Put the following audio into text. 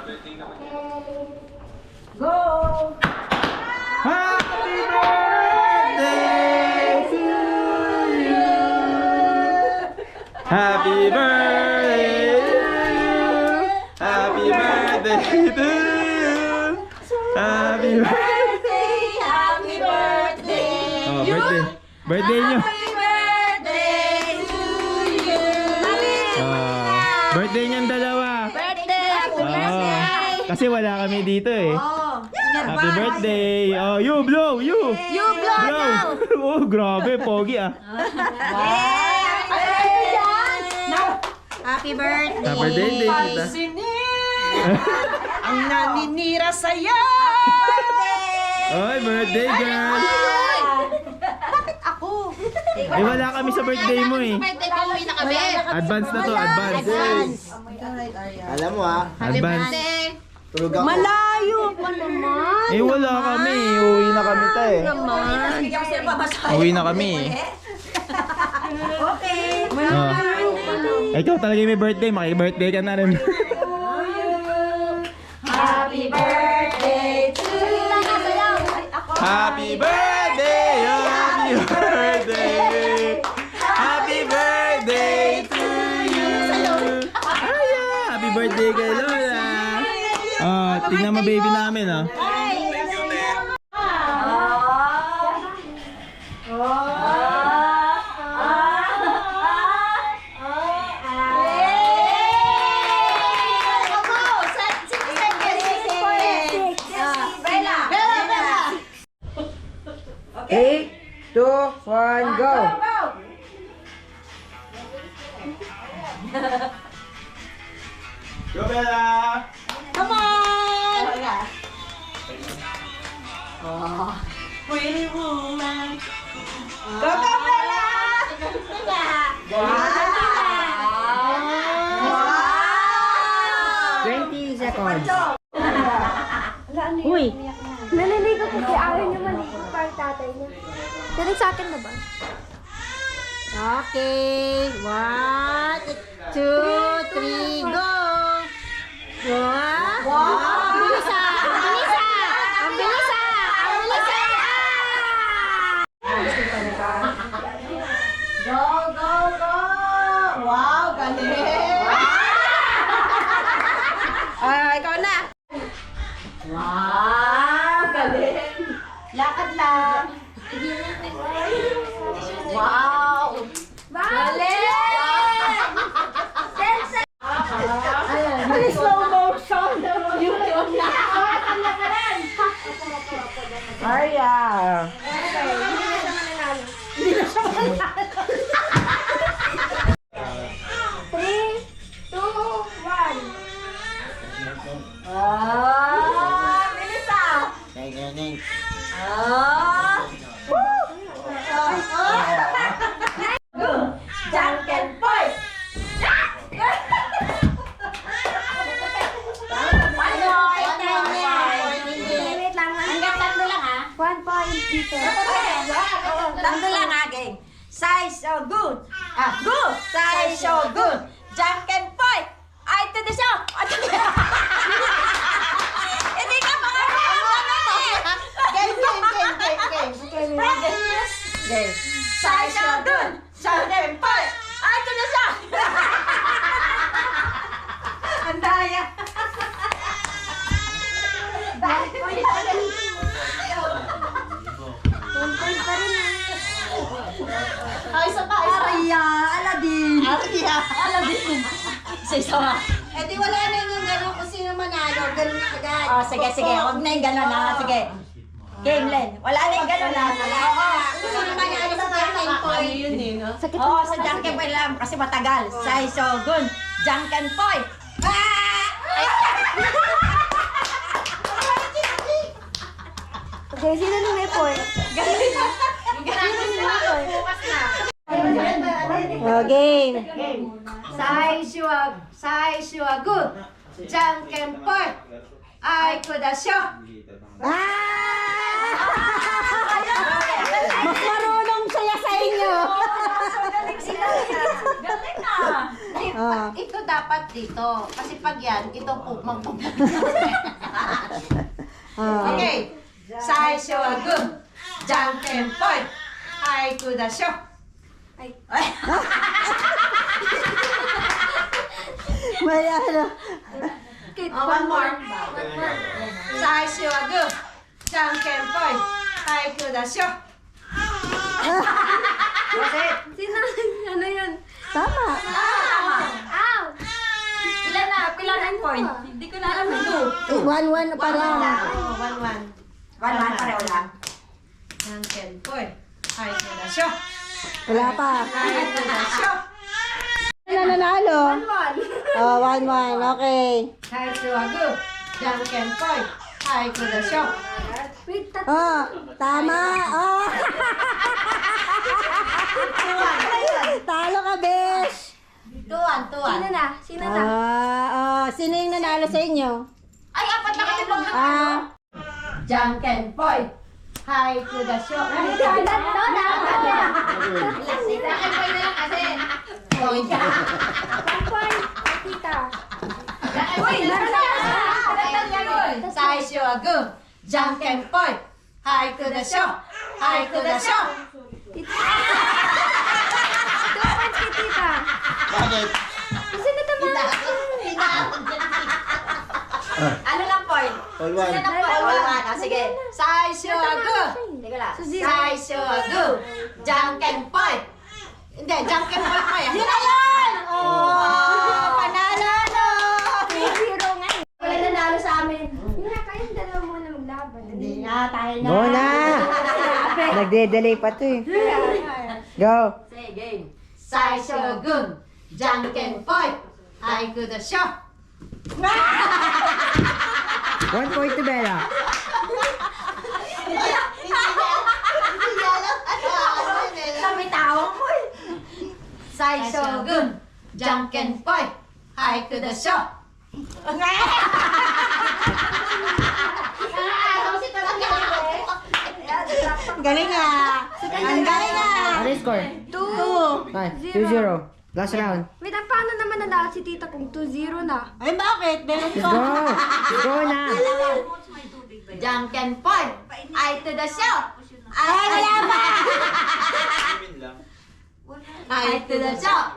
Go! Happy birthday to you. Happy birthday to you. Happy birthday to you. Happy birthday. Happy birthday! Oh, birthday. Birthday nyo. Happy birthday to you! Birthday niyang dalawa. Birthday! Happy Kasi wala kami dito eh. Oh, Happy birthday. Oh, you blow, you. You blow now! Oh, grabe, pogi ah. Happy birthday! Happy birthday kita. Ang naninira sa'yo! Oy, birthday girl. Bakit ako? Eh, wala kami sa birthday mo eh. Birthday ko, uwi na kami. Advance na to, advance. Alam mo ha, Advance. tulog ako. Malayo pa naman. Eh, wala kami. Uwi na kami ta eh. Uwi na kami eh. Okay. Oh. Ikaw talaga may birthday, maki-birthday ka na rin. Happy birthday to you. Happy birthday, happy birthday. Happy birthday to you. Happy birthday kay Lola. Oh, tingnan mo baby namin ah. Eight, 2, 1, go! Go Bella! Come on! Pretty woman. Go, go, Bella! Wow! 20 seconds. Uy, naliligo kasi ayaw niya maligo pa ang tatay niya. Pero sa akin na ba? Okay, 1, 2, 3, go! Wow! Ang bilis ah! Ang bilis ah! Ang bilis ah! Ang bilis ah! Go, go, go! Wow, galing! Ikaw na! Wow, galing! Lakad lang! Wow! Galing! Slow motion! Arya! Three, two, one. Bilis ah! Jungle Boy! Wait lang. Hanggang tatlo lang ah. 1 point dito. Tatlo lang ah, game. Size so good. Good. Size so good. Jungle Boy! Ay, to the show! Hindi ka Game. Game. Size so good. Jungle Boy! Ay, to the show! Ang daya. Dahil ko yun. 1 point pa rin ah. Ay, isa pa. Arya, Aladin. Aladin. Isa pa. Eh di wala na yung gano'n kung sino manalo, gano'n na agad. Oh, sige. Huwag na yung gano'n ha. Sige. Game, Len. Wala na yung gano'n ha. Kung sino manalo sa time point. Sakit Oo, sa Junken Boy lang. Kasi matagal. Sai Shogun. Junken Boy. Okay, sino na may point? Oh, game. Sai shua good. Janken point. Ay kudasyo. Mas marunong siya sa inyo. Galing na. Ito dapat dito. Kasi pag yan, ito po magpupunta. Okay. Saisho wa gun. Janken poi. Haiku da sho. May ano. One more. Saisho wa gun. Janken poi. Haiku da sho. Sino? Ano yun? Tama. Ow! Ilan na? Ilan ang point? Hindi ko na alam ito. 1-1 pa lang. 1-1. 1-1 pareho lang. Janken poi. Haiku da sho. Wala pa. Haiku da sho. Ano nanalo? 1-1. Oh, 1-1. Okay. Haiku wa gun. Janken poi. Haiku da sho. Wait, Oh, tama. Oh. Talo ka, besh. 2-1. Sino na? Sino na? Sino yung nanalo sa inyo? Ay, apat na kami mag Janken Poi. Haiku da sho. Janken Poi na lang kasi. Point. 1 point. Tita. Uy, meron na. Saisho wa gun. Janken poi. Haiku da sho. Haiku da sho. 2 points kay tita. Bakit? Kasi natamaan. Ano lang point? All one. Sino na point? All one. Ah, sige. Saisho wa gun. Teka lang. Saisho wa gun. Janken poi. Hindi, janken poi pa yan. Yun na yun! Oh, panalo no. 3-0 nga eh. Wala nanalo sa amin. Yun na, kayong dalawa muna maglaban. Hindi na, tayo na. Go na. Nagde-delay pa to eh. Go. Say, game. Saisho wa gun. Janken poi. Haiku da sho. 1 point to Bella. Sabi tawag mo eh. Saisho wa gun. Janken poi. Haiku da sho. Galing ah. Ang galing ah. Ano yung score? 2-0. Last round. Wait, paano naman nanalo si tita kung 2-0 na? Ay, bakit? Meron Let's go. Let's go na. Janken poi. Haiku da sho. Ay, wala pa! Haiku da sho.